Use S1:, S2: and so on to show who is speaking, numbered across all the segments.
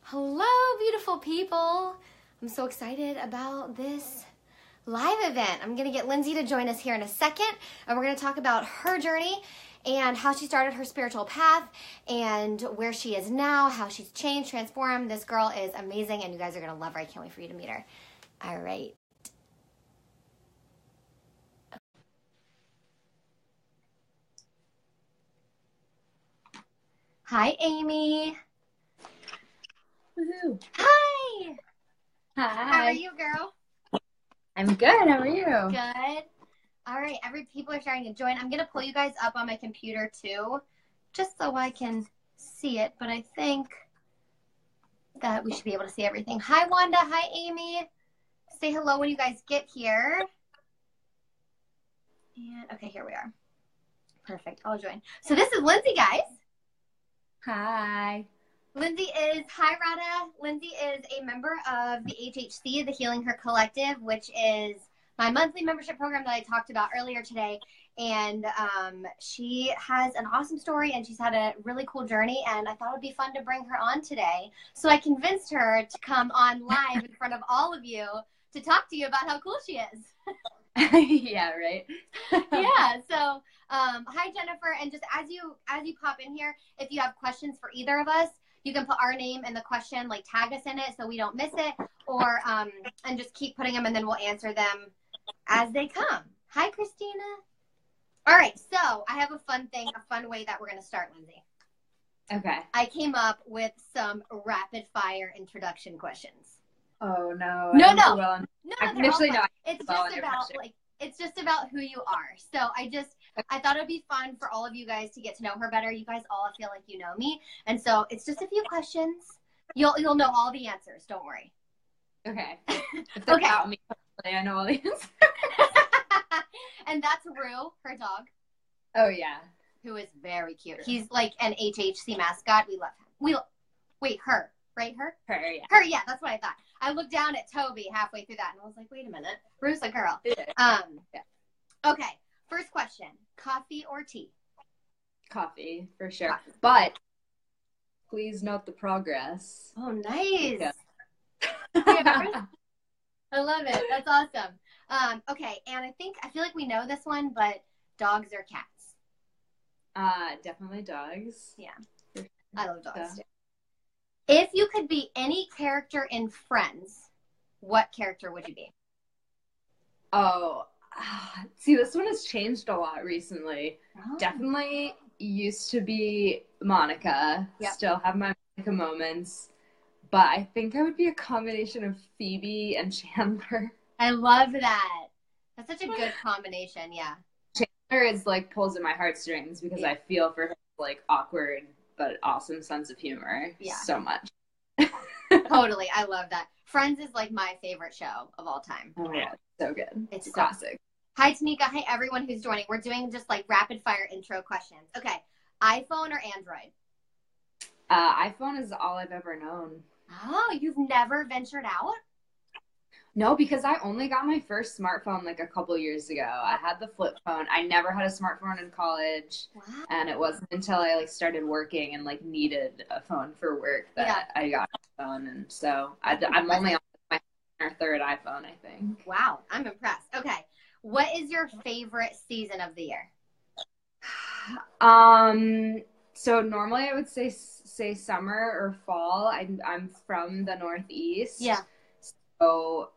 S1: Hello, beautiful people. I'm so excited about this live event. I'm going to get Lindsay to join us here in a second, and we're going to talk about her journey and how she started her spiritual path and where she is now, how she's changed, transformed. This girl is amazing, and you guys are going to love her. I can't wait for you to meet her. All right. Hi, Amy.
S2: Woohoo.
S1: Hi.
S2: Hi.
S1: How are you, girl?
S2: I'm good. How are you?
S1: Good. All right. People are starting to join. I'm going to pull you guys up on my computer, too, just so I can see it. But I think that we should be able to see everything. Hi, Wanda. Hi, Amy. Say hello when you guys get here. And okay, here we are. Perfect. I'll join. So this is Lindsay, guys.
S2: Hi.
S1: Hi, Rada. Lindsay is a member of the HHC, the Healing Her Collective, which is my monthly membership program that I talked about earlier today. And she has an awesome story, and she's had a really cool journey, and I thought it would be fun to bring her on today. So I convinced her to come on live in front of all of you to talk to you about how cool she is.
S2: Yeah, right?
S1: Yeah, so hi, Jennifer. And just as you pop in here, if you have questions for either of us, you can put our name in the question, like tag us in it so we don't miss it, or and just keep putting them, and then we'll answer them as they come. Hi, Christina. All right, so I have a fun way that we're going to start, Lindsay.
S2: Okay.
S1: I came up with some rapid fire introduction questions.
S2: Oh, no.
S1: No.
S2: Initially, no.
S1: It's just about who you are. So I thought it'd be fun for all of you guys to get to know her better. You guys all feel like you know me. And so it's just a few questions. You'll know all the answers. Don't worry.
S2: Okay. If they're about me, I know all the answers.
S1: And that's Rue, her dog.
S2: Oh, yeah.
S1: Who is very cute. He's like an HHC mascot. We love him. Wait, her, right? Her?
S2: Her, yeah.
S1: Her, yeah, that's what I thought. I looked down at Toby halfway through that, and I was like, wait a minute. Rue's a girl.
S2: Yeah.
S1: Okay, first question. Coffee or tea?
S2: Coffee, for sure.
S1: Coffee.
S2: But please note the progress.
S1: Oh, nice.
S2: Yeah.
S1: I love it. That's awesome. Okay, and I feel like we know this one, but dogs or cats?
S2: Definitely dogs.
S1: Yeah. I love dogs too. If you could be any character in Friends, what character would you be?
S2: Oh, see, this one has changed a lot recently.
S1: Oh.
S2: Definitely used to be Monica.
S1: Yep.
S2: Still have my Monica moments. But I think I would be a combination of Phoebe and Chandler.
S1: I love that. That's such a good combination, yeah.
S2: Chandler is like pulls at my heartstrings because I feel for her like awkward but awesome sense of humor so much.
S1: Totally. I love that. Friends is like my favorite show of all time.
S2: Oh yeah, so good.
S1: It's
S2: classic.
S1: Hi, Tanika. Hi, everyone who's joining. We're doing just like rapid fire intro questions. Okay. iPhone or Android?
S2: iPhone is all I've ever known.
S1: Oh, you've never ventured out?
S2: No, because I only got my first smartphone like a couple years ago. I had the flip phone. I never had a smartphone in college.
S1: Wow.
S2: And it wasn't until I like started working and like needed a phone for work that I got a phone. And so I'm only on my second or third iPhone, I think.
S1: Wow, I'm impressed. Okay. What is your favorite season of the year?
S2: So normally I would say summer or fall. I'm from the Northeast.
S1: Yeah.
S2: So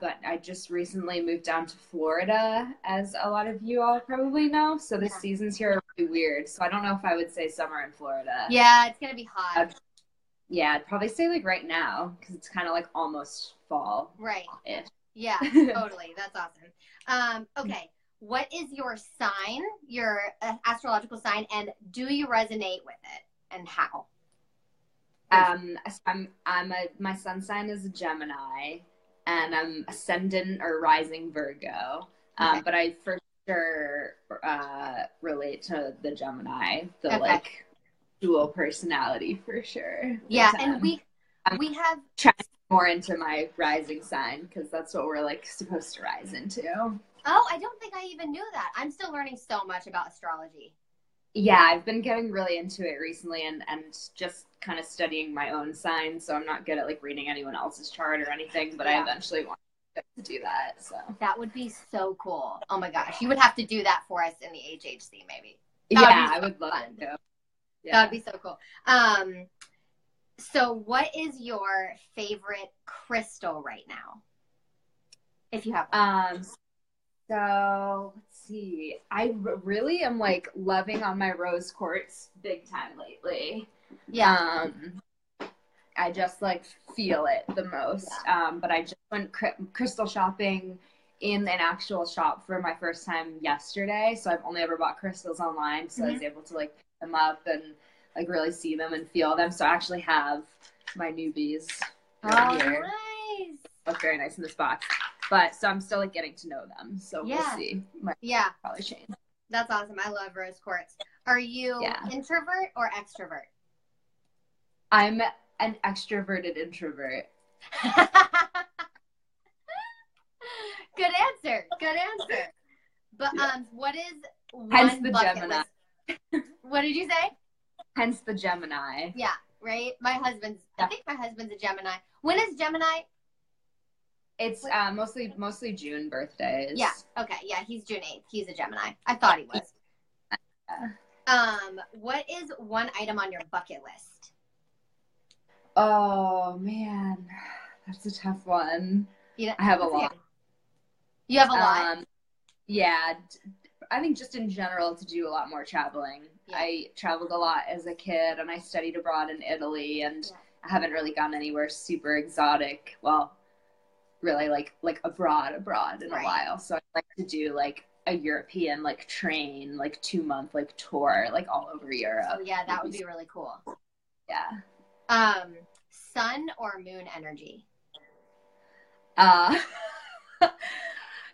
S2: but I just recently moved down to Florida, as a lot of you all probably know. So the seasons here are really weird. So I don't know if I would say summer in Florida.
S1: Yeah, it's going to be hot.
S2: I'd probably say like right now because it's kind of like almost fall.
S1: Right.
S2: Ish.
S1: Yeah, totally. That's awesome. Okay. What is your sign, your astrological sign, and do you resonate with it, and how?
S2: My sun sign is a Gemini, and I'm ascendant or rising Virgo. But I for sure relate to the Gemini, like dual personality for sure.
S1: Yeah, and we have
S2: trying more into my rising sign because that's what we're like supposed to rise into.
S1: Oh, I don't think I even knew that. I'm still learning so much about astrology.
S2: Yeah, I've been getting really into it recently and just kind of studying my own sign. So I'm not good at like reading anyone else's chart or anything, but I eventually want to do that. So
S1: that would be so cool. Oh my gosh. You would have to do that for us in the HHC maybe.
S2: I would love to. Yeah.
S1: That would be so cool. So what is your favorite crystal right now? If you have one.
S2: So let's see. I really am like loving on my rose quartz big time lately.
S1: Yeah.
S2: I just like feel it the most. But I just went crystal shopping in an actual shop for my first time yesterday. So I've only ever bought crystals online. So I was able to like pick them up and like really see them and feel them. So I actually have my newbies right here.
S1: Nice.
S2: Look very nice in this box. But so I'm still like getting to know them. So we'll see. Might probably change.
S1: That's awesome. I love rose quartz. Are you introvert or extrovert?
S2: I'm an extroverted introvert.
S1: Good answer. Good answer. But what is
S2: hence
S1: one
S2: the
S1: bucket
S2: Gemini.
S1: list? What did you say?
S2: Hence the Gemini.
S1: Yeah, right? I think my husband's a Gemini. When is Gemini?
S2: It's mostly June birthdays.
S1: Yeah. Okay. Yeah, he's June 8th. He's a Gemini. I thought he was. What is one item on your bucket list?
S2: Oh man, that's a tough one. I have a lot.
S1: You have a lot?
S2: Yeah. I think just in general to do a lot more traveling. Yeah. I traveled a lot as a kid and I studied abroad in Italy and I haven't really gone anywhere super exotic. Well, really like abroad in a while. So I'd like to do like a European like train, like 2-month like tour, like all over Europe.
S1: Oh yeah, that would be really cool.
S2: Yeah.
S1: Sun or moon energy?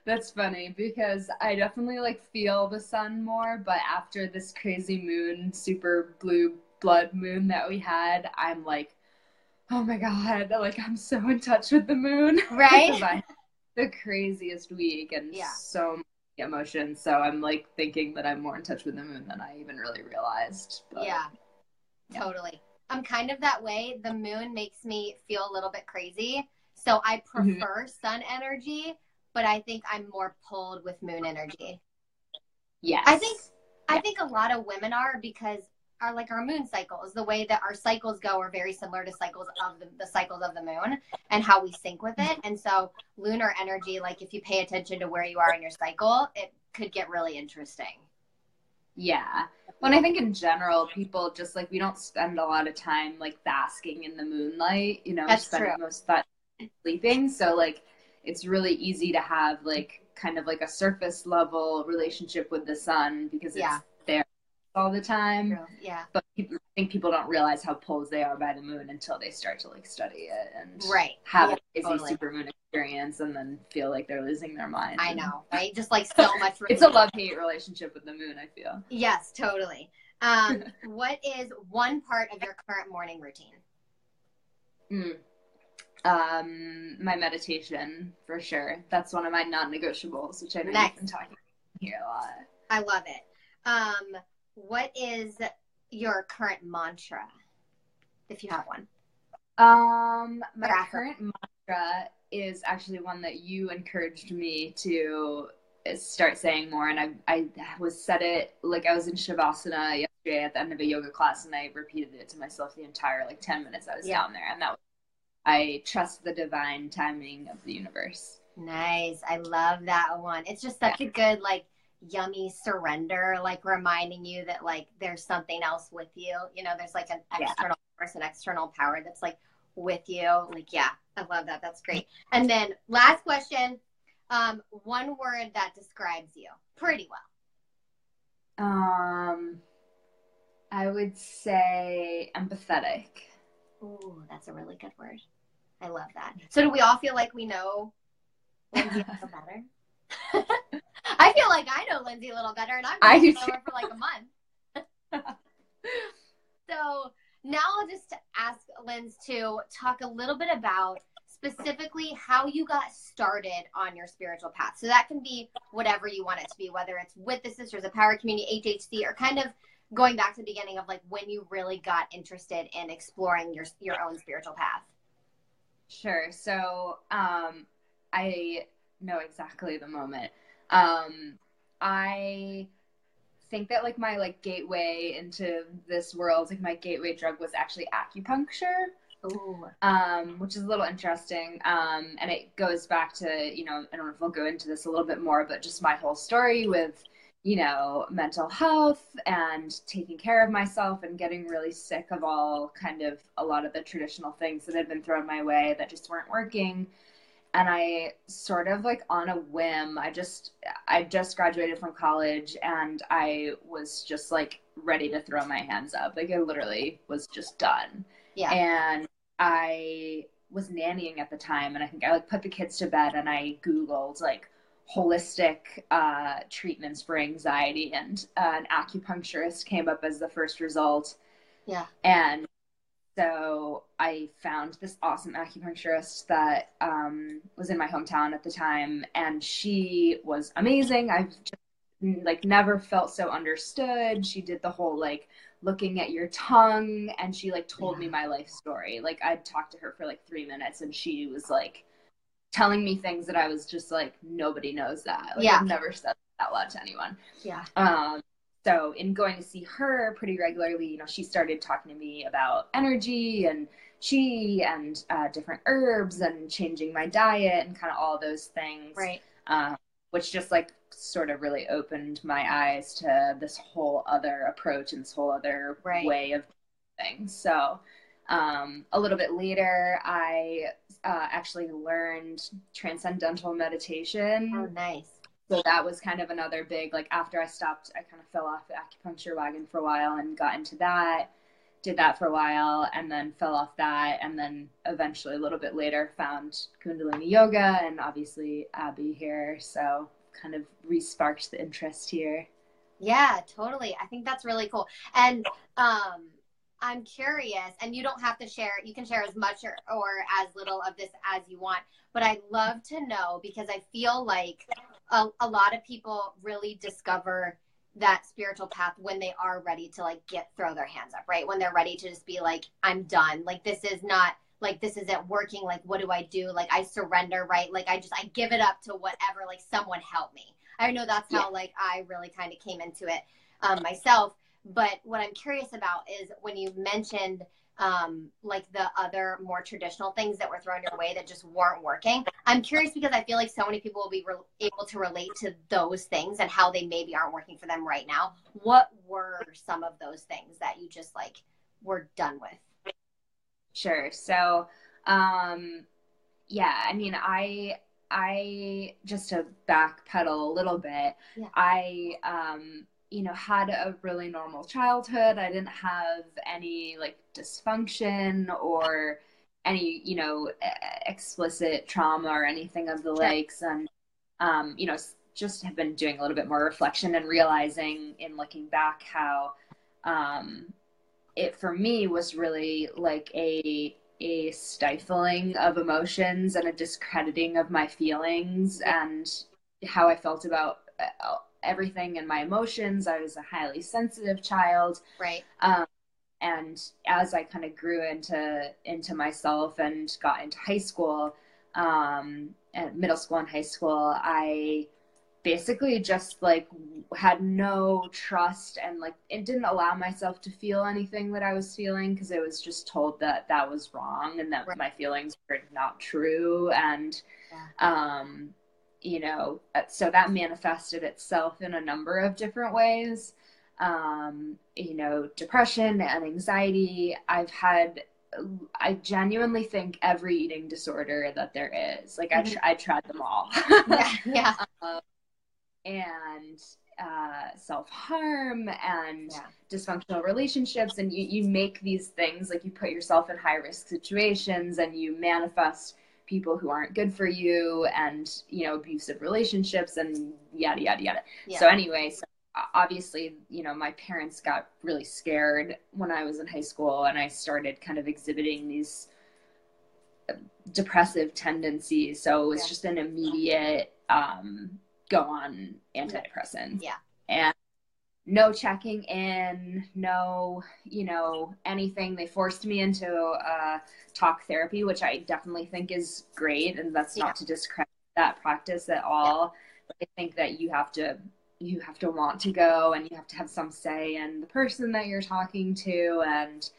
S2: That's funny because I definitely like feel the sun more, but after this crazy moon, super blue blood moon that we had, I'm like, oh my God, like I'm so in touch with the moon.
S1: Right?
S2: Because I had the craziest week and so much emotion. So I'm like thinking that I'm more in touch with the moon than I even really realized. But,
S1: yeah, totally. I'm kind of that way. The moon makes me feel a little bit crazy. So I prefer sun energy, but I think I'm more pulled with moon energy.
S2: Yes.
S1: I think a lot of women are because our moon cycles, the way that our cycles go are very similar to cycles of the cycles of the moon and how we sync with it. And so lunar energy, like if you pay attention to where you are in your cycle, it could get really interesting.
S2: Yeah. Well, I think in general, people just like, we don't spend a lot of time like basking in the moonlight, you know,
S1: that's true.
S2: Most of that sleeping. So like, it's really easy to have like kind of like a surface level relationship with the sun because it's there all the time.
S1: True. Yeah.
S2: But I think people don't realize how pulled they are by the moon until they start to like study it and have a crazy super moon experience and then feel like they're losing their mind.
S1: I know, right? Just like so much.
S2: It's a love-hate relationship with the moon, I feel.
S1: Yes, totally. What is one part of your current morning routine?
S2: My meditation for sure. That's one of my non-negotiables, which I know you've been talking about here a lot.
S1: I love it. What is your current mantra, if you have one?
S2: My current mantra is actually one that you encouraged me to start saying more, and I said it like I was in Shavasana yesterday at the end of a yoga class, and I repeated it to myself the entire like 10 minutes I was down there, and that was, I trust the divine timing of the universe.
S1: Nice. I love that one. It's just such a good like yummy surrender, like reminding you that like there's something else with you, you know, there's like an external force, an external power that's like with you. Like, yeah, I love that. That's great. And then last question, one word that describes you pretty well.
S2: I would say empathetic.
S1: Ooh, that's a really good word. I love that. So do we all feel like we know Lindsay a little better? I feel like I know Lindsay a little better, and I've been knowing her for like a month. So now I'll just ask Linz to talk a little bit about specifically how you got started on your spiritual path. So that can be whatever you want it to be, whether it's with the Sisters of Power Community, HHC, or kind of going back to the beginning of like when you really got interested in exploring your own spiritual path.
S2: Sure. So, I know exactly the moment. I think that like my like gateway into this world, like my gateway drug was actually acupuncture.
S1: Ooh.
S2: Which is a little interesting. And it goes back to, I don't know if we'll go into this a little bit more, but just my whole story with, mental health and taking care of myself and getting really sick of a lot of the traditional things that had been thrown my way that just weren't working. And I sort of like on a whim, I just graduated from college and I was just like ready to throw my hands up. Like I literally was just done.
S1: Yeah.
S2: And I was nannying at the time, and I think I like put the kids to bed and I Googled like holistic treatments for anxiety, and an acupuncturist came up as the first result.
S1: Yeah.
S2: And so I found this awesome acupuncturist that was in my hometown at the time, and she was amazing. I've just like never felt so understood. She did the whole like looking at your tongue, and she like told me my life story. Like I'd talked to her for like 3 minutes and she was like telling me things that I was just like, nobody knows that. Like I've never said that out loud to anyone.
S1: Yeah.
S2: So in going to see her pretty regularly, she started talking to me about energy and chi and different herbs and changing my diet and kind of all those things.
S1: Right.
S2: Which just like sort of really opened my eyes to this whole other approach and this whole other way of doing things. So a little bit later, I actually learned transcendental meditation.
S1: Oh, nice.
S2: So that was kind of another big, like after I stopped, I kind of fell off the acupuncture wagon for a while and got into that, did that for a while, and then fell off that. And then eventually a little bit later found Kundalini yoga and obviously Abby here. So kind of re-sparked the interest here.
S1: Yeah, totally. I think that's really cool. And I'm curious, and you don't have to share, you can share as much or as little of this as you want, but I'd love to know, because I feel like a lot of people really discover that spiritual path when they are ready to like throw their hands up, right? When they're ready to just be like, I'm done. Like, this isn't working. Like, what do I do? Like, I surrender, right? Like, I give it up to whatever, like someone help me. I know that's how like I really kind of came into it myself. But what I'm curious about is when you mentioned like the other more traditional things that were thrown your way that just weren't working. I'm curious because I feel like so many people will be able to relate to those things and how they maybe aren't working for them right now. What were some of those things that you just like were done with?
S2: Sure. So, yeah, I mean, I just to backpedal a little bit, I had a really normal childhood. I didn't have any like dysfunction or any, explicit trauma or anything of the likes. And, just have been doing a little bit more reflection and realizing in looking back how, it for me was really like a stifling of emotions and a discrediting of my feelings and how I felt about everything and my emotions. I was a highly sensitive child.
S1: Right.
S2: And as I kind of grew into myself and got into high school, and middle school and high school, I basically just like had no trust and like it didn't allow myself to feel anything that I was feeling because I was just told that that was wrong and that my feelings were not true. And so that manifested itself in a number of different ways. Depression and anxiety. I genuinely think every eating disorder that there is, like I tried them all. And self-harm and dysfunctional relationships. And you make these things, like you put yourself in high risk situations and you manifest people who aren't good for you and, abusive relationships and yada, yada, yada. Yeah. So anyway, obviously, my parents got really scared when I was in high school and I started kind of exhibiting these depressive tendencies. So it was just an immediate, go on antidepressants.
S1: Yeah.
S2: And no checking in, no, anything. They forced me into talk therapy, which I definitely think is great. And that's not to discredit that practice at all. But I think that you have to want to go, and you have to have some say in the person that you're talking to. And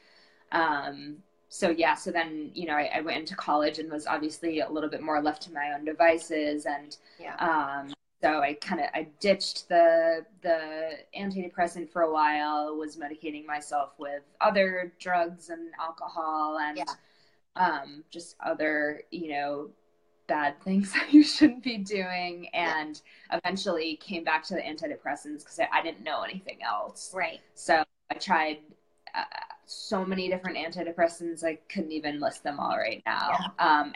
S2: so then, I went into college and was obviously a little bit more left to my own devices. And so I ditched the antidepressant for a while, was medicating myself with other drugs and alcohol and just other, bad things that you shouldn't be doing. And eventually came back to the antidepressants because I didn't know anything else.
S1: Right.
S2: So I tried so many different antidepressants. I couldn't even list them all right now.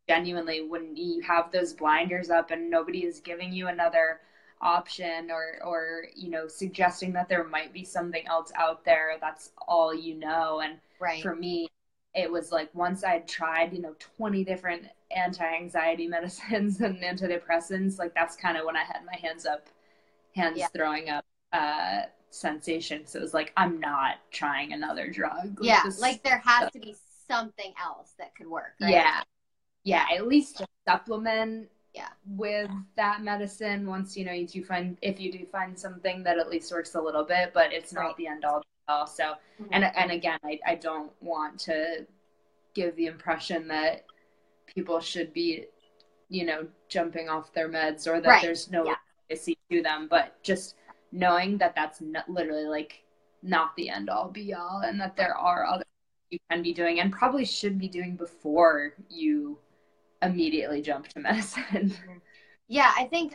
S2: Genuinely, when you have those blinders up and nobody is giving you another option or suggesting that there might be something else out there, that's all and for me, it was like once I'd tried 20 different anti-anxiety medicines and antidepressants, like that's kind of when I had my hands throwing up sensation. So it was like, I'm not trying another drug.
S1: Like there has to be something else that could work, right?
S2: Yeah, at least to supplement with that medicine once, if you do find something that at least works a little bit, but it's not the end all. So, and again, I don't want to give the impression that people should be, jumping off their meds or that there's no legacy to them, but just knowing that that's literally like not the end all be all, and that there are other things you can be doing and probably should be doing before you immediately jump to medicine.
S1: Yeah, thank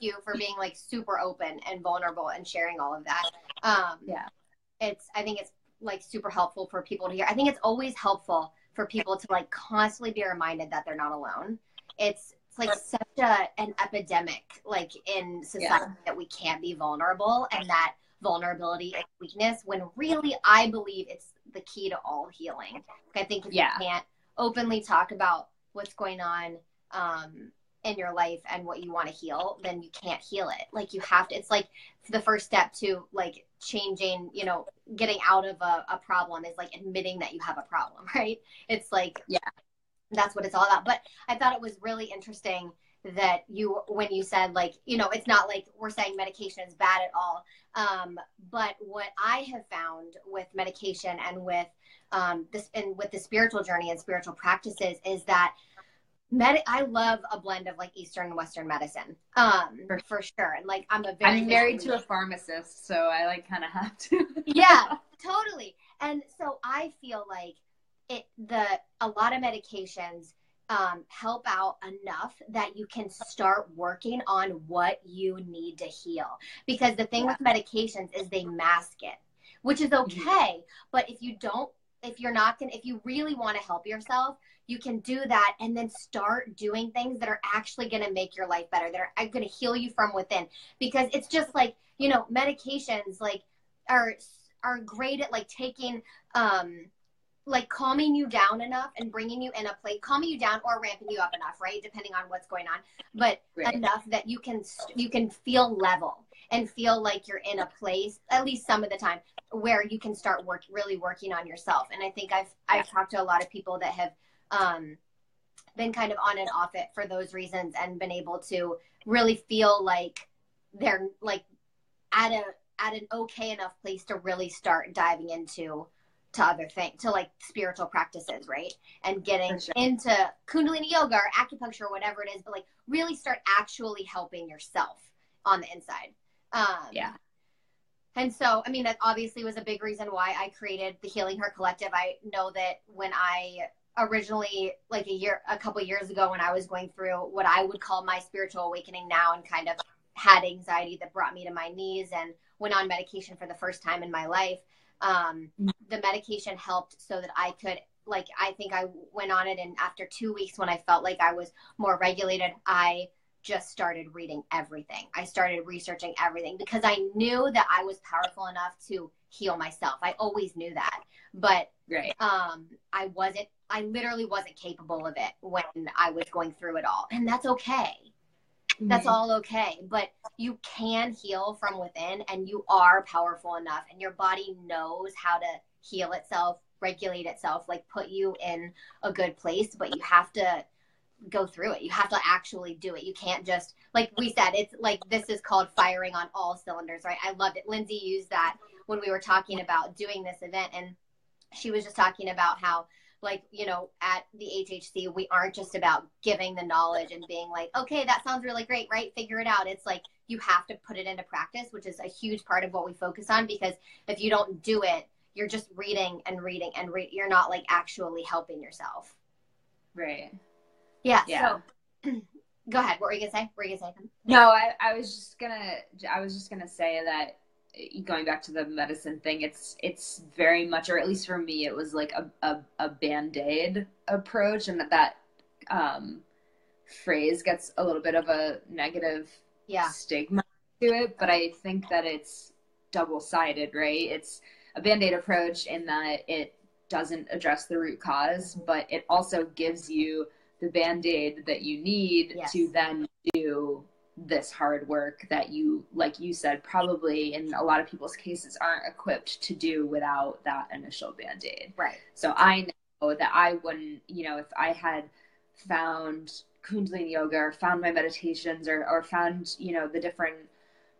S1: you for being like super open and vulnerable and sharing all of that. I think it's like super helpful for people to hear. I think it's always helpful for people to like constantly be reminded that they're not alone. It's like such an epidemic like in society that we can't be vulnerable, and that vulnerability is weakness, when really I believe it's the key to all healing. I think if you can't openly talk about what's going on in your life and what you want to heal, then you can't heal it. Like you have to, it's like the first step to like changing, getting out of a problem is like admitting that you have a problem, right? It's like, that's what it's all about. But I thought it was really interesting that when you said like, it's not like we're saying medication is bad at all. But what I have found with medication and with with the spiritual journey and spiritual practices is that I love a blend of like Eastern and Western medicine, for sure. And like, I'm
S2: married to a pharmacist, so I like kind of have to.
S1: Yeah, totally. And so I feel like a lot of medications help out enough that you can start working on what you need to heal. Because the thing with medications is they mask it, which is okay. But if you really want to help yourself, you can do that and then start doing things that are actually going to make your life better, that are going to heal you from within. Because it's just like, medications like are great at like taking, like calming you down enough and bringing you in a place, calming you down or ramping you up enough, right? Depending on what's going on, but enough that you can feel level and feel like you're in a place, at least some of the time, where you can start really working on yourself. And I think I've talked to a lot of people that have been kind of on and off it for those reasons and been able to really feel like they're like at an okay enough place to really start diving into other things, to like spiritual practices, right? And getting into Kundalini yoga or acupuncture or whatever it is, but like really start actually helping yourself on the inside. And so, that obviously was a big reason why I created the Healing Her Collective. I know that when I originally, like a couple years ago, when I was going through what I would call my spiritual awakening now, and kind of had anxiety that brought me to my knees and went on medication for the first time in my life, the medication helped so that I could, like, I think I went on it, and after 2 weeks, when I felt like I was more regulated, I just started reading everything. I started researching everything because I knew that I was powerful enough to heal myself. I always knew that, but I literally wasn't capable of it when I was going through it all. And that's okay. That's all okay. But you can heal from within, and you are powerful enough, and your body knows how to heal itself, regulate itself, like put you in a good place. But you have to go through it. You have to actually do it. You can't just, like we said, it's like, this is called firing on all cylinders, right? I loved it. Lindsay used that when we were talking about doing this event, and she was just talking about how, like, you know, at the HHC, we aren't just about giving the knowledge and being like, okay, that sounds really great, right? Figure it out. It's like, you have to put it into practice, which is a huge part of what we focus on, because if you don't do it, you're just reading and reading and you're not like actually helping yourself.
S2: Right.
S1: Yeah. So go ahead. What were you gonna say?
S2: No, I was just gonna say that, going back to the medicine thing, it's very much, or at least for me, it was like a Band-Aid approach, and that phrase gets a little bit of a negative stigma to it, but I think that it's double-sided, right? It's a Band-Aid approach in that it doesn't address the root cause, but it also gives you the Band-Aid that you need to then do this hard work that you, like you said, probably in a lot of people's cases aren't equipped to do without that initial Band-Aid.
S1: Right.
S2: So I know that I wouldn't, you know, if I had found Kundalini yoga or found my meditations or found, you know, the different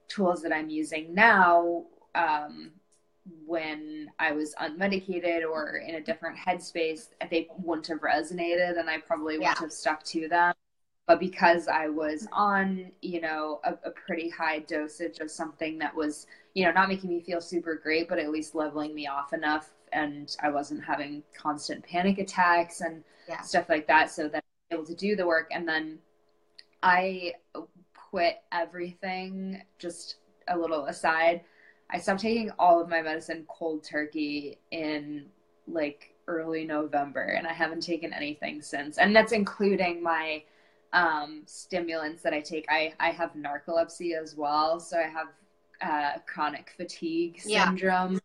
S2: tools that I'm using now, when I was unmedicated or in a different headspace, they wouldn't have resonated, and I probably wouldn't have stuck to them. But because I was on, you know, a pretty high dosage of something that was, you know, not making me feel super great, but at least leveling me off enough, and I wasn't having constant panic attacks and stuff like that, so that I was able to do the work. And then I quit everything, just a little aside. I stopped taking all of my medicine cold turkey in like early November, and I haven't taken anything since. And that's including my stimulants that I take. I have narcolepsy as well, so I have chronic fatigue syndrome.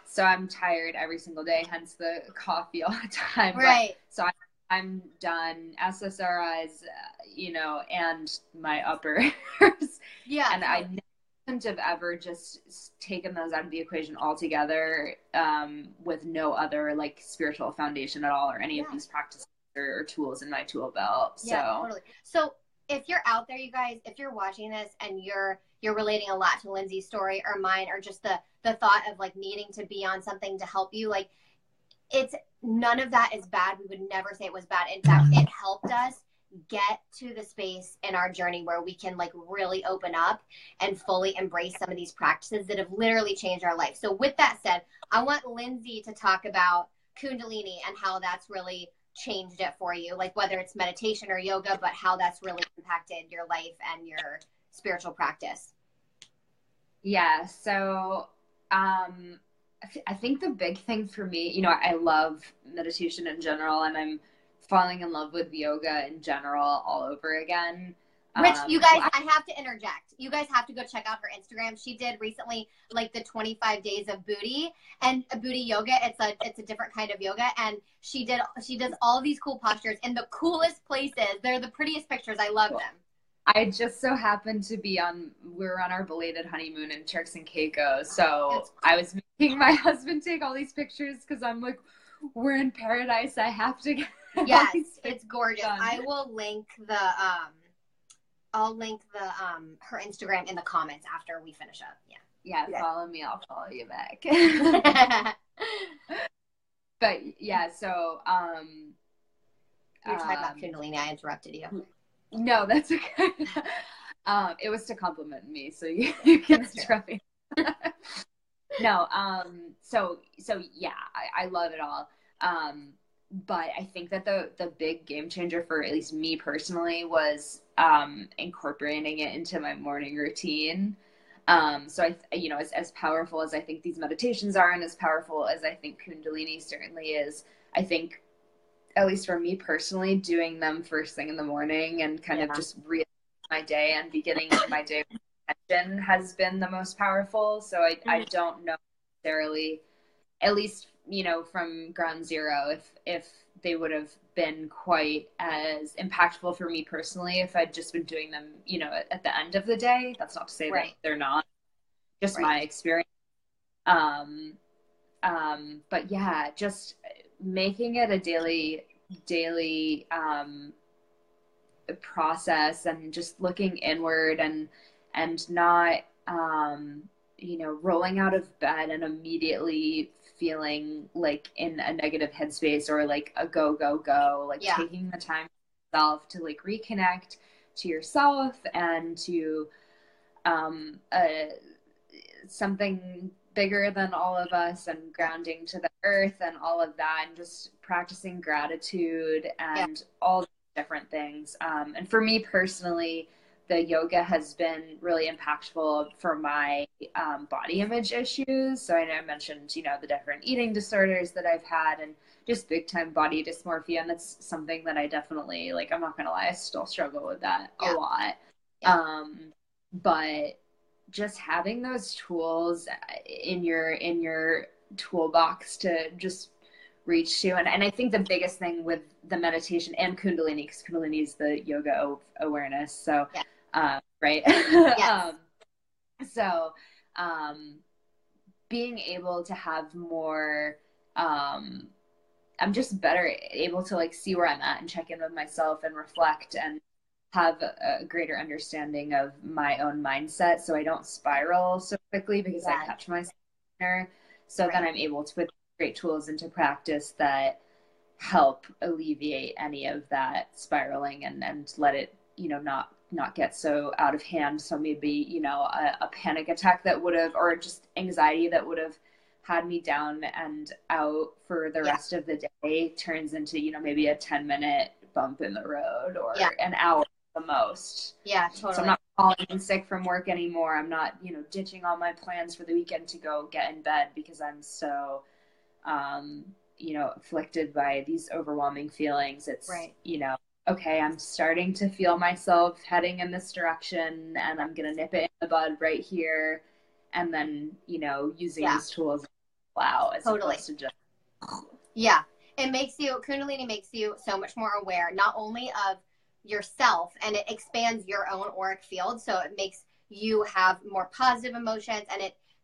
S2: So I'm tired every single day, hence the coffee all the time.
S1: Right.
S2: So I'm done. SSRIs, you know, and my uppers. And I wouldn't have ever just taken those out of the equation altogether, with no other like spiritual foundation at all, or any of these practices or tools in my tool belt.
S1: Totally. So if you're out there, you guys, if you're watching this and you're relating a lot to Lindsay's story or mine, or just the thought of like needing to be on something to help you, like, it's, none of that is bad. We would never say it was bad. In fact, it helped us get to the space in our journey where we can like really open up and fully embrace some of these practices that have literally changed our life. So with that said, I want Lindsay to talk about Kundalini and how that's really changed it for you, like whether it's meditation or yoga, but how that's really impacted your life and your spiritual practice.
S2: Yeah. So, I think the big thing for me, you know, I love meditation in general, and I'm falling in love with yoga in general all over again.
S1: Rich, you guys, I have to interject. You guys have to go check out her Instagram. She did recently like the 25 days of booty and booty yoga. It's a different kind of yoga, and she does all these cool postures in the coolest places. They're the prettiest pictures. I love them.
S2: I just so happened to be we were on our belated honeymoon in Turks and Caicos, so I was making my husband take all these pictures because I'm like, we're in paradise. I have to get.
S1: Yes, it's gorgeous. Done. I will link her Instagram in the comments after we finish up.
S2: Yeah. Follow me. I'll follow you back. But yeah, so
S1: you're talking about Kundalini. I interrupted you.
S2: No, that's okay. It was to compliment me, so you can interrupt me. No, so yeah, I love it all. But I think that the big game changer for at least me personally was incorporating it into my morning routine. So you know, as powerful as I think these meditations are, and as powerful as I think Kundalini certainly is, I think, at least for me personally, doing them first thing in the morning and kind of just re my day and beginning my day with intention has been the most powerful. So I don't know necessarily, at least, you know, from ground zero, if they would have been quite as impactful for me personally if I'd just been doing them, you know, at the end of the day. That's not to say that they're not, just my experience. But yeah, just making it a daily process, and just looking inward, and not you know, rolling out of bed and immediately feeling like in a negative headspace, or like a go, like taking the time for yourself to like reconnect to yourself and to something bigger than all of us, and grounding to the earth and all of that, and just practicing gratitude and all different things. And for me personally, the yoga has been really impactful for my body image issues. So I know I mentioned, you know, the different eating disorders that I've had, and just big time body dysmorphia. And that's something that I definitely, like, I'm not going to lie, I still struggle with that a lot. But just having those tools in your toolbox to just reach to. And I think the biggest thing with the meditation and Kundalini, because Kundalini is the yoga awareness. So, right. So, being able to have more, I'm just better able to like see where I'm at and check in with myself and reflect and have a greater understanding of my own mindset, so I don't spiral so quickly, because I catch myself there. So then I'm able to put great tools into practice that help alleviate any of that spiraling, and let it, you know, not get so out of hand. So maybe, you know, a panic attack that would have, or just anxiety that would have had me down and out for the rest of the day, turns into, you know, maybe a 10-minute bump in the road, or an hour the most. Yeah, totally. So I'm not calling in sick from work anymore. I'm not, you know, ditching all my plans for the weekend to go get in bed because I'm so, you know, afflicted by these overwhelming feelings. It's, you know, okay, I'm starting to feel myself heading in this direction, and I'm going to nip it in the bud right here. And then, you know, using these tools, as opposed to just.
S1: It makes you, Kundalini makes you so much more aware, not only of yourself, and it expands your own auric field, so it makes you have more positive emotions,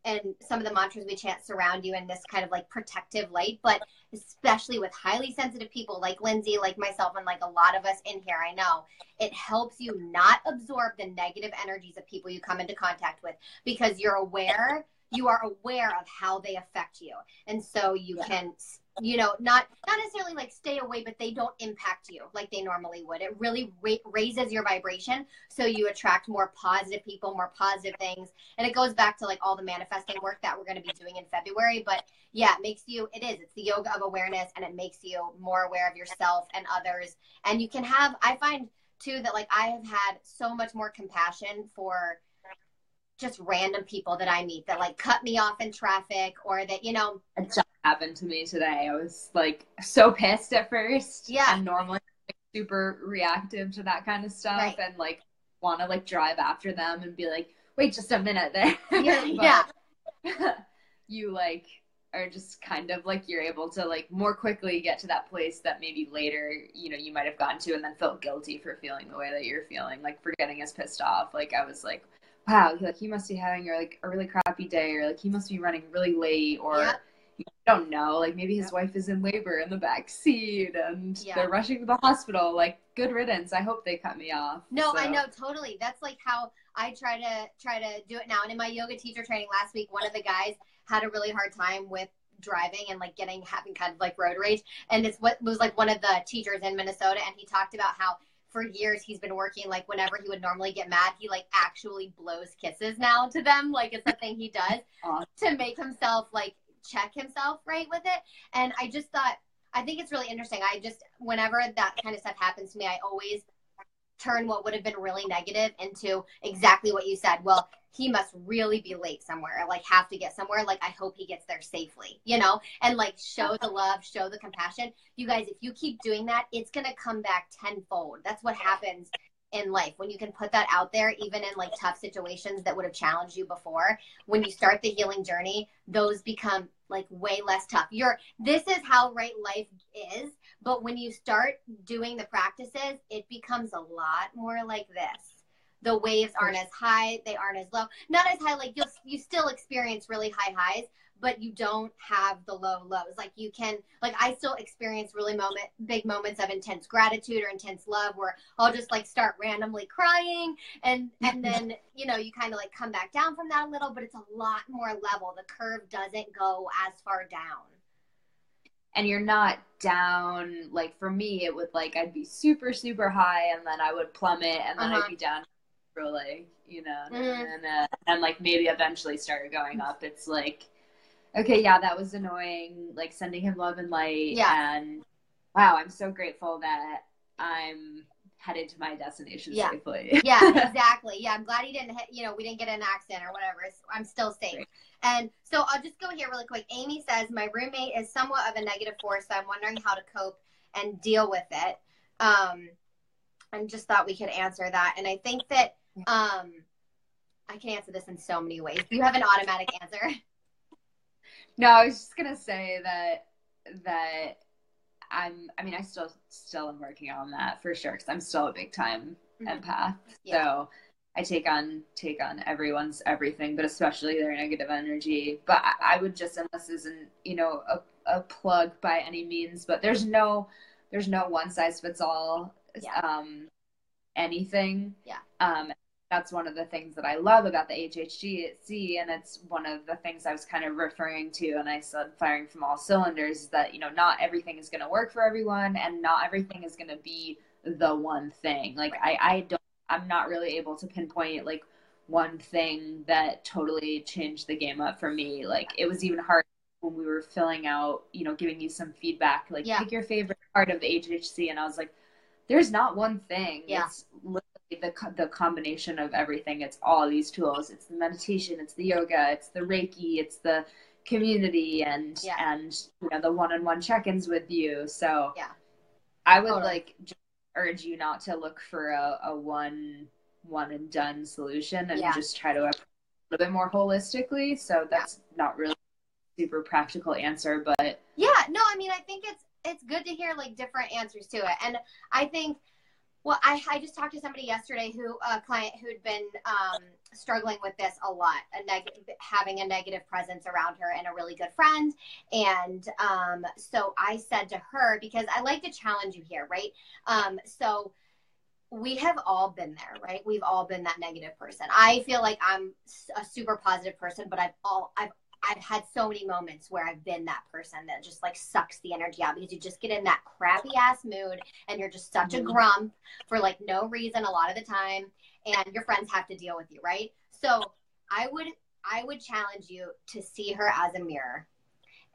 S1: and some of the mantras we chant surround you in this kind of like protective light. But especially with highly sensitive people like Lindsay, like myself, and like a lot of us in here, I know it helps you not absorb the negative energies of people you come into contact with, because you are aware of how they affect you, and so you can, you know, not necessarily like stay away, but they don't impact you like they normally would. It really raises your vibration, so you attract more positive people, more positive things. And it goes back to like all the manifesting work that we're going to be doing in February. But yeah, it's the yoga of awareness, and it makes you more aware of yourself and others. And you can have, I find too that like I have had so much more compassion for just random people that I meet that like cut me off in traffic, or that, you know,
S2: it just happened to me today. I was like so pissed at first. And normally like, super reactive to that kind of stuff, and like want to like drive after them and be like, wait just a minute there. You like are just kind of like, you're able to like more quickly get to that place that maybe later, you know, you might have gotten to, and then felt guilty for feeling the way that you're feeling, like for getting as pissed off. Like I was like, wow, like he must be having like a really crappy day, or like he must be running really late, or you don't know, like maybe his wife is in labor in the back seat, and they're rushing to the hospital. Like, good riddance. I hope they cut me off.
S1: No, so. I know, totally. That's like how I try to do it now. And in my yoga teacher training last week, one of the guys had a really hard time with driving and like having kind of like road rage. And it's what was like one of the teachers in Minnesota, and he talked about how for years he's been working, like whenever he would normally get mad, he like actually blows kisses now to them. Like it's a thing he does to make himself like check himself right with it. And I just thought, I think it's really interesting. Whenever that kind of stuff happens to me, I always turn what would have been really negative into exactly what you said. Well, he must really be late somewhere, like have to get somewhere. Like, I hope he gets there safely, you know, and like show the love, show the compassion. You guys, if you keep doing that, it's going to come back tenfold. That's what happens in life, when you can put that out there, even in like tough situations that would have challenged you before, when you start the healing journey, those become like way less tough. This is how right life is. But when you start doing the practices, it becomes a lot more like this. The waves aren't as high, they aren't as low. Not as high, like you still experience really high highs, but you don't have the low lows. Like you can, like I still experience really big moments of intense gratitude or intense love where I'll just like start randomly crying and then, you know, you kind of like come back down from that a little, but it's a lot more level. The curve doesn't go as far down.
S2: And you're not down, like for me, it would like, I'd be super, super high and then I would plummet and then I'd be down for like, you know, and like maybe eventually started going up. It's like, okay, yeah, that was annoying, like sending him love and light. And wow, I'm so grateful that I'm headed to my destination safely.
S1: Yeah, exactly. Yeah, I'm glad he didn't hit, you know, we didn't get in an accident or whatever. I'm still safe. Right. And so I'll just go here really quick. Amy says, my roommate is somewhat of a negative force, so I'm wondering how to cope and deal with it. I just thought we could answer that. And I think that I can answer this in so many ways. Do you have an automatic answer?
S2: No, I was just gonna say that I still am working on that for sure, because I'm still a big time empath. So I take on everyone's everything, but especially their negative energy. But I would just, and this isn't, you know, a plug by any means, but there's no one size fits all anything. That's one of the things that I love about the HHC, and it's one of the things I was kind of referring to, and I said firing from all cylinders, is that, you know, not everything is going to work for everyone, and not everything is going to be the one thing. Like I'm not really able to pinpoint like one thing that totally changed the game up for me. Like it was even hard when we were filling out, you know, giving you some feedback, like pick your favorite part of the HHC, and I was like, there's not one thing. It's literally the combination of everything. It's all these tools. It's the meditation, it's the yoga, it's the Reiki, it's the community, and you know, the one-on-one check-ins with you. So I would like just urge you not to look for a one and done solution, and just try to approach it a little bit more holistically. So that's not really a super practical answer, but
S1: no, I mean, I think it's good to hear like different answers to it. And I think, well, I just talked to somebody yesterday a client who'd been struggling with this a lot, having a negative presence around her and a really good friend. And so I said to her, because I like to challenge you here, right? So we have all been there, right? We've all been that negative person. I feel like I'm a super positive person, but I've had so many moments where I've been that person that just like sucks the energy out, because you just get in that crappy ass mood and you're just such a grump for like no reason a lot of the time, and your friends have to deal with you, right? So I would challenge you to see her as a mirror,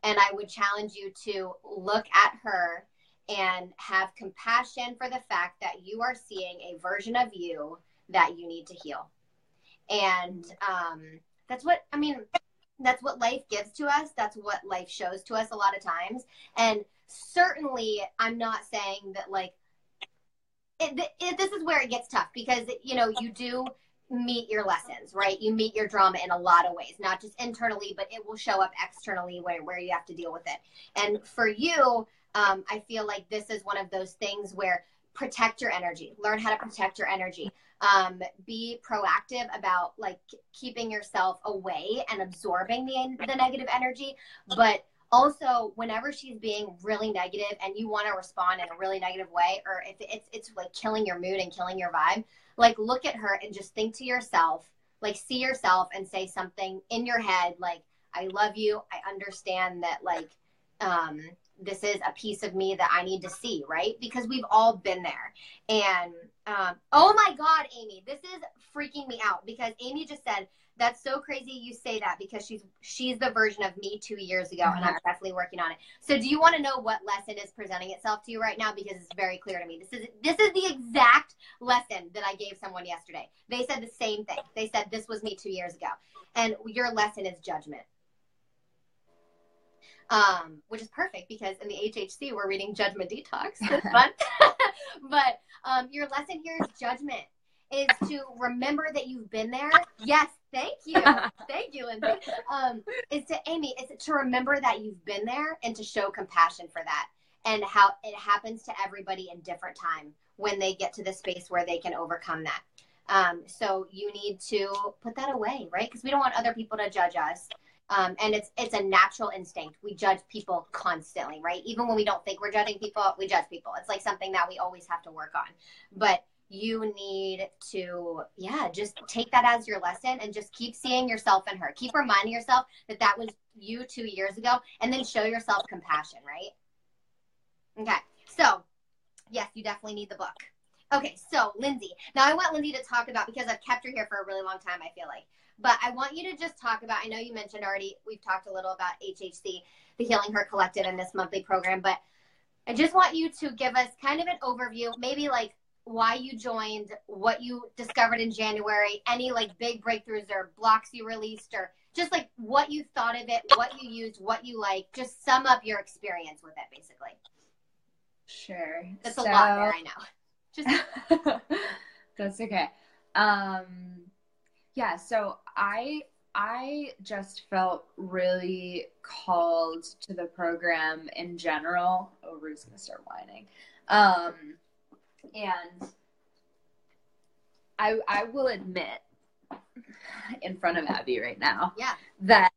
S1: and I would challenge you to look at her and have compassion for the fact that you are seeing a version of you that you need to heal. And that's what life gives to us. That's what life shows to us a lot of times. And certainly I'm not saying that like, this is where it gets tough, because, you know, you do meet your lessons, right? You meet your drama in a lot of ways, not just internally, but it will show up externally where you have to deal with it. And for you, I feel like this is one of those things where protect your energy, learn how to protect your energy. Be proactive about like keeping yourself away and absorbing the negative energy. But also, whenever she's being really negative and you want to respond in a really negative way, or if it's like killing your mood and killing your vibe, like look at her and just think to yourself, like see yourself and say something in your head like, I love you. I understand that like this is a piece of me that I need to see, right? Because we've all been there. And oh my God, Amy, this is freaking me out, because Amy just said, that's so crazy you say that, because she's the version of me 2 years ago, and I'm definitely working on it. So do you want to know what lesson is presenting itself to you right now? Because it's very clear to me. This is the exact lesson that I gave someone yesterday. They said the same thing. They said this was me 2 years ago. And your lesson is judgment. which is perfect because in the HHC we're reading Judgment Detox this month. But your lesson here is judgment, is to remember that you've been there. Yes, thank you. Thank you, Lindsay. Is to Amy, it's to remember that you've been there and to show compassion for that, and how it happens to everybody in different time when they get to the space where they can overcome that. So you need to put that away, right? Because we don't want other people to judge us. And it's a natural instinct. We judge people constantly, right? Even when we don't think we're judging people, we judge people. It's like something that we always have to work on. But you need to, just take that as your lesson and just keep seeing yourself in her. Keep reminding yourself that that was you 2 years ago, and then show yourself compassion, right? Okay. So, yes, you definitely need the book. Okay, so Lindsay. Now I want Lindsay to talk about, because I've kept her here for a really long time, I feel like. But I want you to just talk about, I know you mentioned already, we've talked a little about HHC, the Healing Her Collective, in this monthly program, but I just want you to give us kind of an overview, maybe like why you joined, what you discovered in January, any like big breakthroughs or blocks you released, or just like what you thought of it, what you used, what you like. Just sum up your experience with it, basically.
S2: Sure.
S1: That's a lot there, I know. Just
S2: That's okay. Yeah, so I just felt really called to the program in general. Oh, Rue's gonna start whining. And I will admit in front of Abby right now, that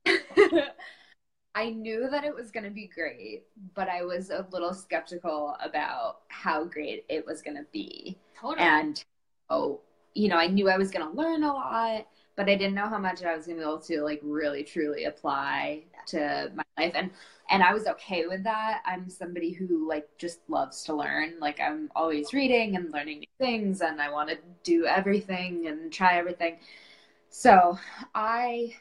S2: I knew that it was going to be great, but I was a little skeptical about how great it was going to be.
S1: Totally.
S2: And, I knew I was going to learn a lot, but I didn't know how much I was going to be able to like really truly apply to my life. And I was okay with that. I'm somebody who like just loves to learn. Like I'm always reading and learning new things, and I want to do everything and try everything. So I,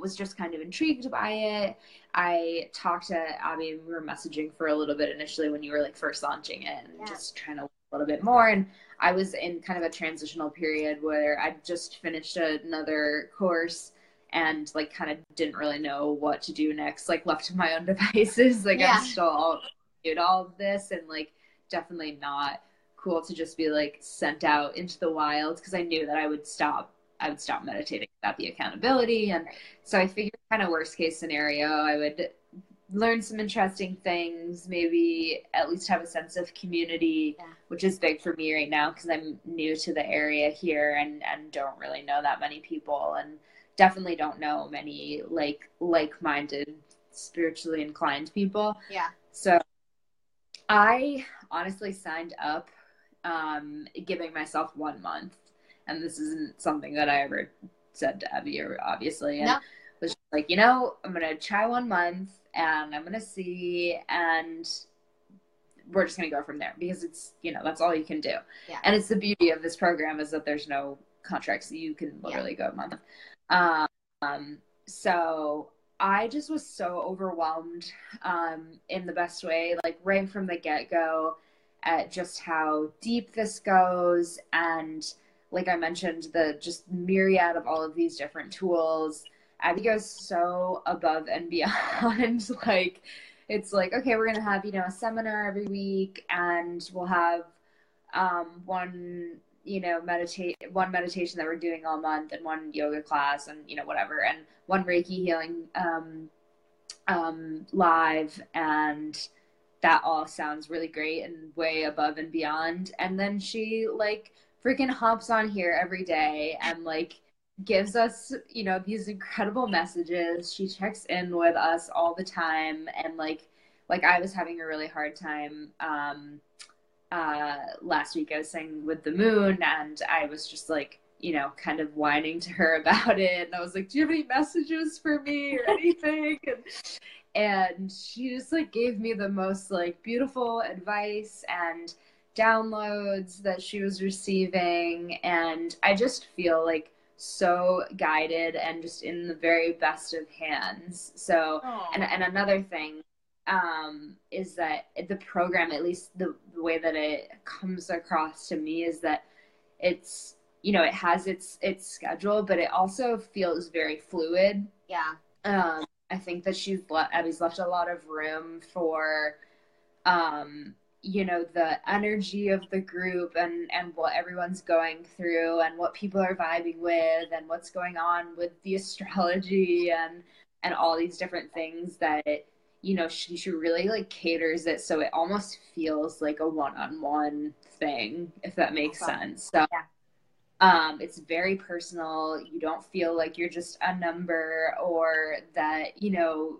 S2: was just kind of intrigued by it. I talked to Abby, and we were messaging for a little bit initially when you were like first launching it, and just trying to learn a little bit more. And I was in kind of a transitional period where I just finished another course and like kind of didn't really know what to do next, like left to my own devices. Like I'm still doing all of this, and like definitely not cool to just be like sent out into the wild, because I knew that I would stop meditating without the accountability. And so I figured kind of worst case scenario, I would learn some interesting things, maybe at least have a sense of community, which is big for me right now because I'm new to the area here and don't really know that many people, and definitely don't know many like-minded, spiritually inclined people.
S1: Yeah.
S2: So I honestly signed up giving myself 1 month. And this isn't something that I ever said to Abby, obviously. And was just like, I'm going to try 1 month and I'm going to see, and we're just going to go from there, because it's, that's all you can do.
S1: Yeah.
S2: And it's the beauty of this program is that there's no contracts. So you can literally go a month. So I just was so overwhelmed in the best way, like right from the get-go, at just how deep this goes. And like I mentioned, the just myriad of all of these different tools. Abby goes so above and beyond. Like, it's like, okay, we're going to have, a seminar every week, and we'll have one meditation that we're doing all month, and one yoga class, and, whatever, and one Reiki healing live. And that all sounds really great and way above and beyond. And then she like freaking hops on here every day and like gives us, these incredible messages. She checks in with us all the time. And like I was having a really hard time last week. I was saying with the moon, and I was just like, kind of whining to her about it. And I was like, do you have any messages for me or anything? And she just like gave me the most like beautiful advice and downloads that she was receiving. And I just feel like so guided and just in the very best of hands. So, and another thing is that the program, at least the way that it comes across to me, is that it's, it has its schedule, but it also feels very fluid.
S1: Yeah.
S2: I think that Abby's left a lot of room for, you know, the energy of the group and what everyone's going through and what people are vibing with and what's going on with the astrology and all these different things that, you know, she really like caters it so it almost feels like a one-on-one thing, if that makes sense. So it's very personal. You don't feel like you're just a number or that, you know,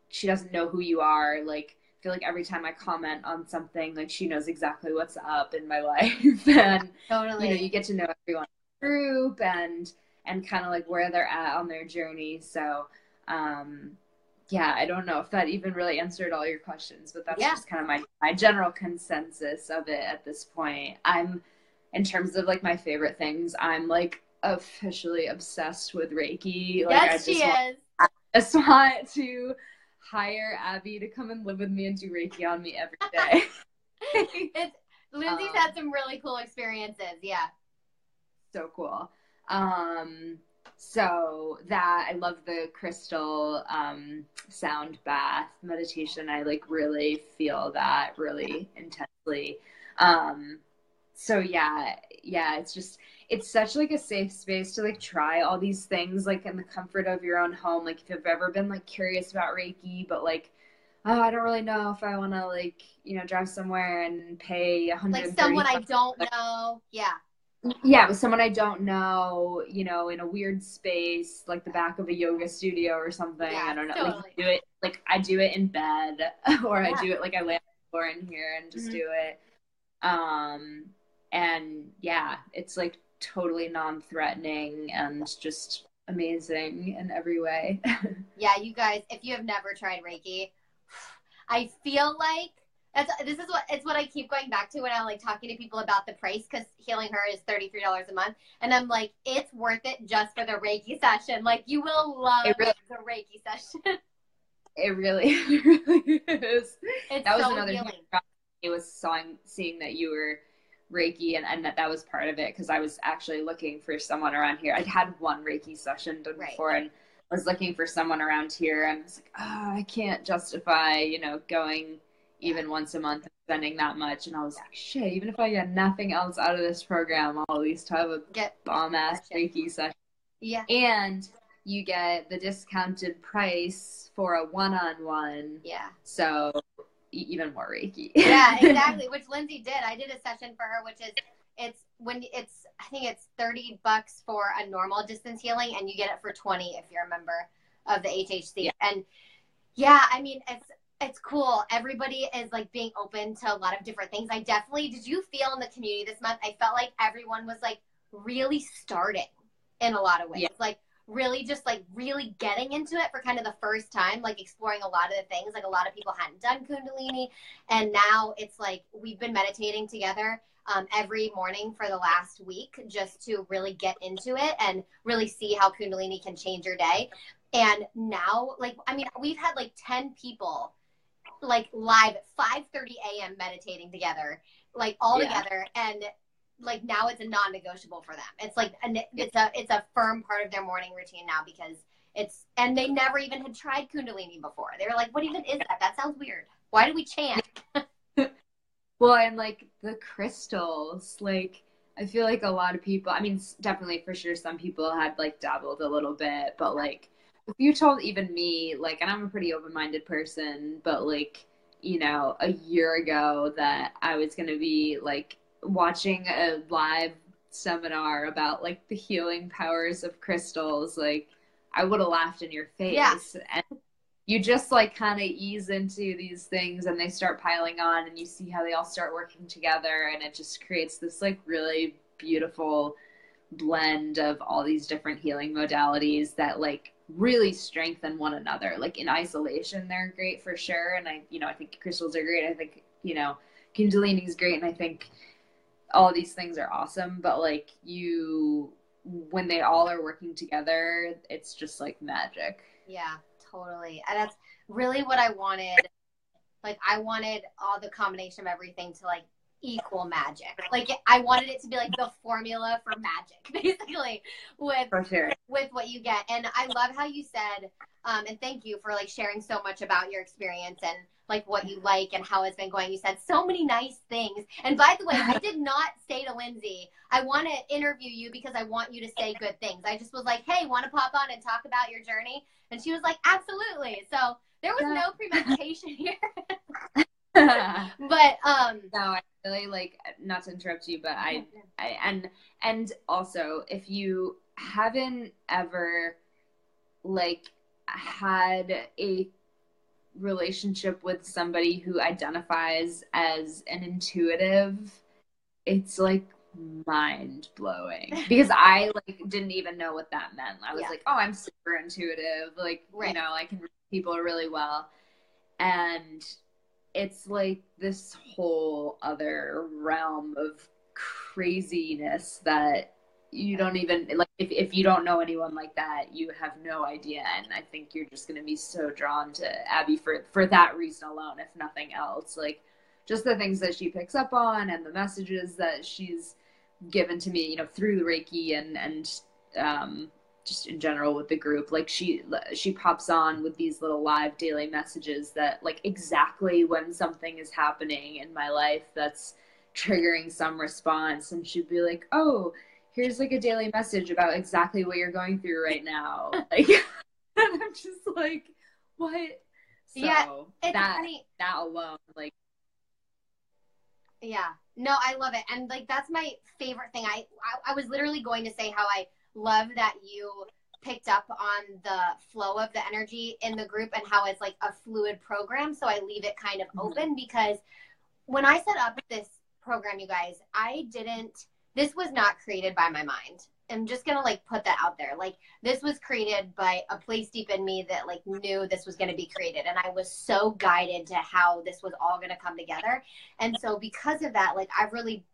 S2: she doesn't know who you are. Like, I feel like every time I comment on something, like she knows exactly what's up in my life. And,
S1: Totally.
S2: you know, you get to know everyone in the group and kind of like where they're at on their journey. So, yeah, I don't know if that even really answered all your questions, but that's just kind of my general consensus of it at this point. In terms of like my favorite things, I'm like officially obsessed with Reiki. Like,
S1: yes, she is.
S2: I just want to hire Abby to come and live with me and do Reiki on me every day.
S1: Lindsay's had some really cool experiences. Yeah.
S2: So cool. So that I love the crystal sound bath meditation. I like really feel that really intensely. So yeah, it's such like a safe space to like try all these things like in the comfort of your own home. Like if you've ever been like curious about Reiki, but like, oh, I don't really know if I want to like, you know, drive somewhere and pay $130.
S1: Like someone I don't know. Yeah.
S2: Yeah, with someone I don't know, you know, in a weird space, like the back of a yoga studio or something.
S1: Yeah,
S2: I don't know.
S1: totally.
S2: Like I do it in bed or I do it like I lay on the floor in here and just do it. And yeah, it's like totally non-threatening and just amazing in every way.
S1: Yeah, you guys, if you have never tried Reiki, I feel like it's what I keep going back to when I'm like talking to people about the price, because healing her is $33 a month, and I'm like, it's worth it just for the Reiki session. Like, you will love the Reiki session.
S2: It really is. That was
S1: so
S2: another
S1: healing.
S2: thing. It was seeing that you were Reiki and that was part of it, because I was actually looking for someone around here. I'd had one Reiki session done before and was looking for someone around here, and I was like, oh, I can't justify, you know, going even once a month and spending that much. And I was like, shit, even if I get nothing else out of this program, I'll at least have a bomb-ass Reiki session.
S1: Yeah.
S2: And you get the discounted price for a one-on-one.
S1: Yeah.
S2: So even more Reiki.
S1: Yeah, exactly. Which Lindsay did. I did a session for her, which is I think it's $30 for a normal distance healing, and you get it for $20 if you're a member of the HHC. Yeah. And yeah, I mean, it's cool. Everybody is like being open to a lot of different things. Did you feel in the community this month? I felt like everyone was like really starting in a lot of ways. Yeah. Like really just like really getting into it for kind of the first time, like exploring a lot of the things. Like a lot of people hadn't done Kundalini, and now it's like we've been meditating together every morning for the last week just to really get into it and really see how Kundalini can change your day. And now, like, I mean, we've had like 10 people like live at 5:30 a.m. meditating together, like all together, and like now it's a non-negotiable for them. It's like it's a firm part of their morning routine now, because and they never even had tried Kundalini before. They were like, what even is that? That sounds weird. Why do we chant?
S2: Well, and like the crystals, like I feel like a lot of people, I mean, definitely for sure some people had like dabbled a little bit, but like if you told even me, like, and I'm a pretty open-minded person, but like, you know, a year ago that I was going to be like watching a live seminar about like the healing powers of crystals, like I would have laughed in your face. Yeah. And you just like kind of ease into these things and they start piling on and you see how they all start working together, and it just creates this like really beautiful blend of all these different healing modalities that like really strengthen one another. Like in isolation, they're great for sure. And I think crystals are great. I think, you know, Kundalini is great. And I think all these things are awesome, but like when they all are working together, it's just like magic.
S1: Yeah, totally. And that's really what I wanted. Like I wanted all the combination of everything to like equal magic. Like I wanted it to be like the formula for magic, basically, with
S2: For sure.
S1: with what you get. And I love how you said, and thank you for like sharing so much about your experience and like what you like and how it's been going. You said so many nice things. And by the way, I did not say to Lindsay, I want to interview you because I want you to say good things. I just was like, hey, want to pop on and talk about your journey? And she was like, absolutely. So there was no premeditation here. But
S2: no, I really like, not to interrupt you, but and also, if you haven't ever like had a relationship with somebody who identifies as an intuitive, it's like mind blowing, because I like didn't even know what that meant. I was like, oh, I'm super intuitive, like you know, I can read people really well, and it's like this whole other realm of craziness that you don't even like. If you don't know anyone like that, you have no idea. And I think you're just going to be so drawn to Abby for that reason alone, if nothing else. Like just the things that she picks up on and the messages that she's given to me, you know, through the Reiki and just in general with the group. Like she pops on with these little live daily messages that like exactly when something is happening in my life that's triggering some response, and she'd be like, oh, here's like a daily message about exactly what you're going through right now. Like, and I'm just like, what? So that alone, like,
S1: yeah, no, I love it. And like, that's my favorite thing. I was literally going to say how I love that you picked up on the flow of the energy in the group and how it's like a fluid program. So I leave it kind of open, because when I set up this program, you guys, this was not created by my mind. I'm just going to like put that out there. Like this was created by a place deep in me that like knew this was going to be created. And I was so guided to how this was all going to come together. And so because of that, like I've really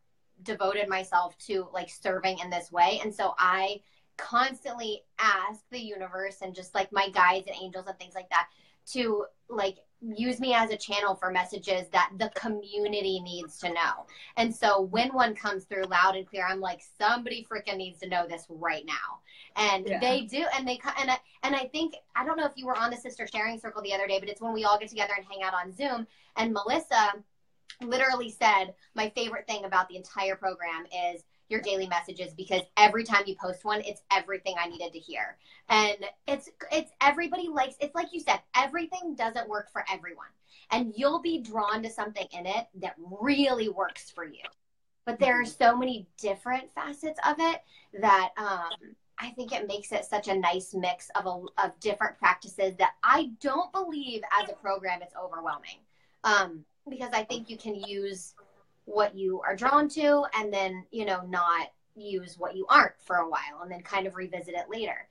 S1: devoted myself to like serving in this way. And so I constantly ask the universe and just like my guides and angels and things like that to like use me as a channel for messages that the community needs to know. And so when one comes through loud and clear, I'm like, somebody freaking needs to know this right now. And they do. And I think, I don't know if you were on the Sister Sharing Circle the other day, but it's when we all get together and hang out on Zoom. And Melissa literally said, my favorite thing about the entire program is your daily messages, because every time you post one, it's everything I needed to hear. And it's everybody likes, it's like you said, everything doesn't work for everyone. And you'll be drawn to something in it that really works for you. But there are so many different facets of it that I think it makes it such a nice mix of different practices that I don't believe as a program it's overwhelming. Because I think you can use what you are drawn to and then, you know, not use what you aren't for a while and then kind of revisit it later.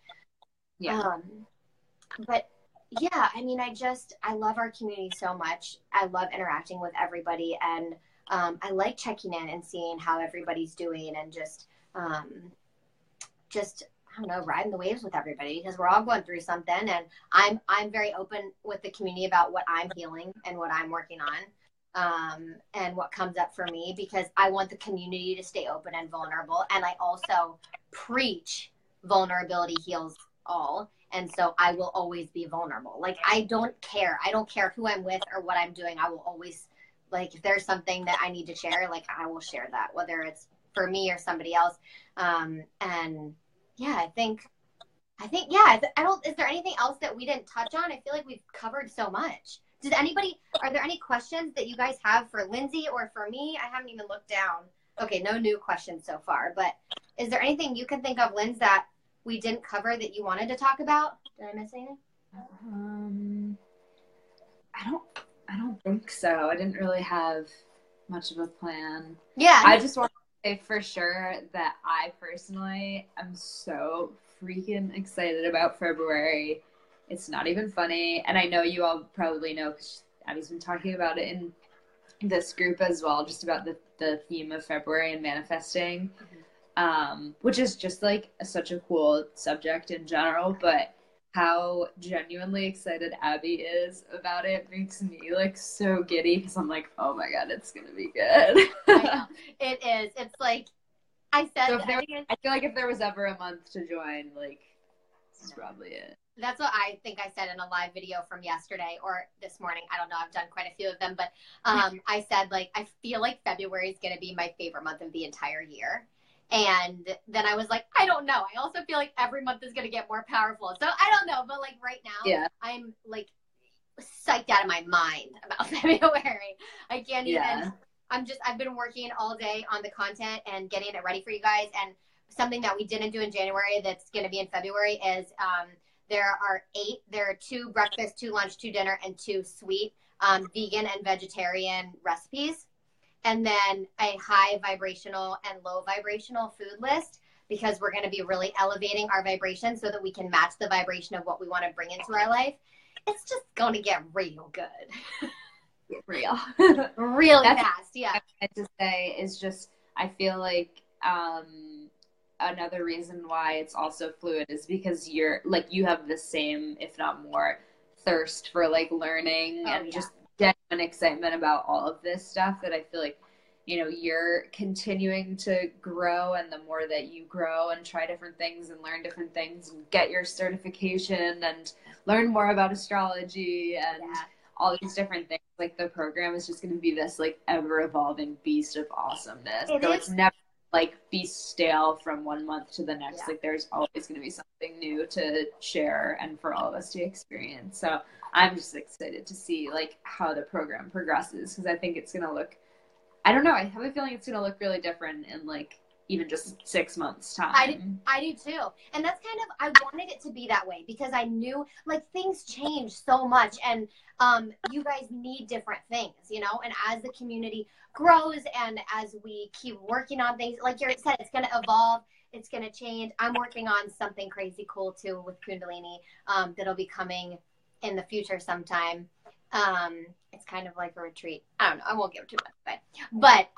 S1: But yeah, I mean, I love our community so much. I love interacting with everybody, and I like checking in and seeing how everybody's doing, and just I don't know, riding the waves with everybody, because we're all going through something. And I'm very open with the community about what I'm healing and what I'm working on, and what comes up for me, because I want the community to stay open and vulnerable. And I also preach vulnerability heals all. And so I will always be vulnerable. Like, I don't care. I don't care who I'm with or what I'm doing. I will always, like, if there's something that I need to share, like, I will share that, whether it's for me or somebody else. And yeah, I think, yeah, is there anything else that we didn't touch on? I feel like we've covered so much. Are there any questions that you guys have for Lindsay or for me? I haven't even looked down. Okay, no new questions so far, but is there anything you can think of, Lindsay, that we didn't cover that you wanted to talk about? Did I miss anything?
S2: I don't think so. I didn't really have much of a plan.
S1: Yeah.
S2: I just want to say for sure that I personally am so freaking excited about February. It's not even funny. And I know you all probably know, because Abby's been talking about it in this group as well, just about the theme of February and manifesting. Which is just like such a cool subject in general. But how genuinely excited Abby is about it makes me like so giddy because I'm like, oh my God, it's gonna be good.
S1: I know. It is. It's like I said.
S2: So I feel like if there was ever a month to join, like this is probably it.
S1: That's what I think I said in a live video from yesterday or this morning. I don't know. I've done quite a few of them, but I said like I feel like February is going to be my favorite month of the entire year. And then I was like, I don't know. I also feel like every month is going to get more powerful. So I don't know, but like right now, I'm like psyched out of my mind about February. I can't even. I've been working all day on the content and getting it ready for you guys. And something that we didn't do in January that's going to be in February is there are 2 breakfast, 2 lunch, 2 dinner, and 2 sweet vegan and vegetarian recipes. And then a high vibrational and low vibrational food list, because we're going to be really elevating our vibration so that we can match the vibration of what we want to bring into our life. It's just going to get real good.
S2: Real.
S1: Really fast, yeah.
S2: What I have to say is just, I feel like another reason why it's also fluid is because you're like, you have the same, if not more, thirst for like learning just genuine excitement about all of this stuff that I feel like, you know, you're continuing to grow, and the more that you grow and try different things and learn different things and get your certification and learn more about astrology and all these different things, like the program is just going to be this like ever evolving beast of awesomeness. It's never like be stale from one month to the next. Like there's always going to be something new to share and for all of us to experience. So I'm just excited to see like how the program progresses, because I think it's going to look, I don't know, I have a feeling it's going to look really different in like even just 6 months time.
S1: I do too. And that's kind of, I wanted it to be that way because I knew like things change so much, and you guys need different things, you know, and as the community grows and as we keep working on things, like you said, it's going to evolve, it's going to change. I'm working on something crazy cool too with Kundalini that'll be coming in the future sometime. It's kind of like a retreat. I don't know. I won't give too much away, but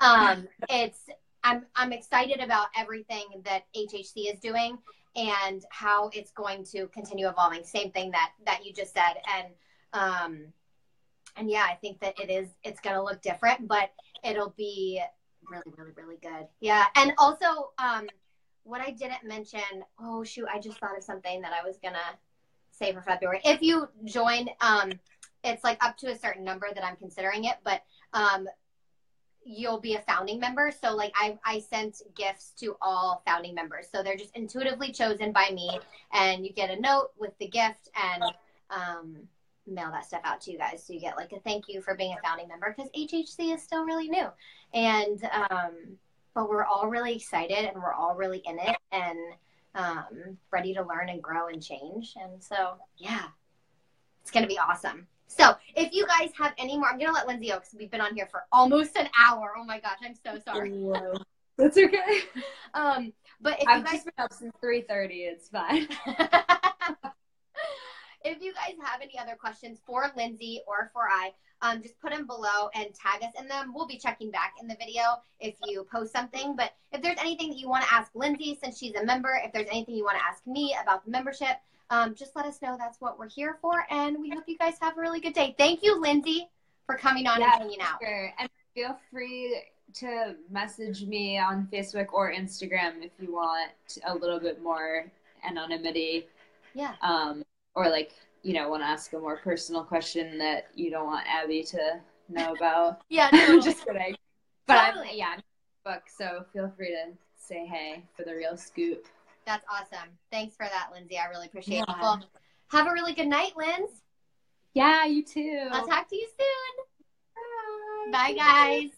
S1: I'm excited about everything that HHC is doing and how it's going to continue evolving. Same thing that you just said. And yeah, I think that it's going to look different, but it'll be really, really, really good. Yeah. And also, what I didn't mention, oh shoot, I just thought of something that I was going to say for February. If you join, it's like up to a certain number that I'm considering it, but, you'll be a founding member. So like I sent gifts to all founding members. So they're just intuitively chosen by me, and you get a note with the gift and mail that stuff out to you guys. So you get like a thank you for being a founding member, because HHC is still really new. And but we're all really excited and we're all really in it and ready to learn and grow and change. And so yeah, it's gonna be awesome. So if you guys have any more, I'm going to let Lindsay go because we've been on here for almost an hour. Oh my gosh, I'm so sorry.
S2: Whoa. That's okay.
S1: But if
S2: I've just been up since 3:30. It's fine.
S1: If you guys have any other questions for Lindsay or for just put them below and tag us in them. We'll be checking back in the video if you post something. But if there's anything that you want to ask Lindsay, since she's a member, if there's anything you want to ask me about the membership, just let us know. That's what we're here for. And we hope you guys have a really good day. Thank you, Lindsay, for coming on and hanging out.
S2: Sure. And feel free to message me on Facebook or Instagram if you want a little bit more anonymity.
S1: Yeah.
S2: Or like, you know, want to ask a more personal question that you don't want Abby to know about.
S1: Yeah, totally.
S2: Just kidding. But
S1: totally.
S2: I'm in the book, so feel free to say hey for the real scoop.
S1: That's awesome. Thanks for that, Lindsay. I really appreciate it. Well, have a really good night, Linz.
S2: Yeah, you too.
S1: I'll talk to you soon.
S2: Bye.
S1: Bye, guys.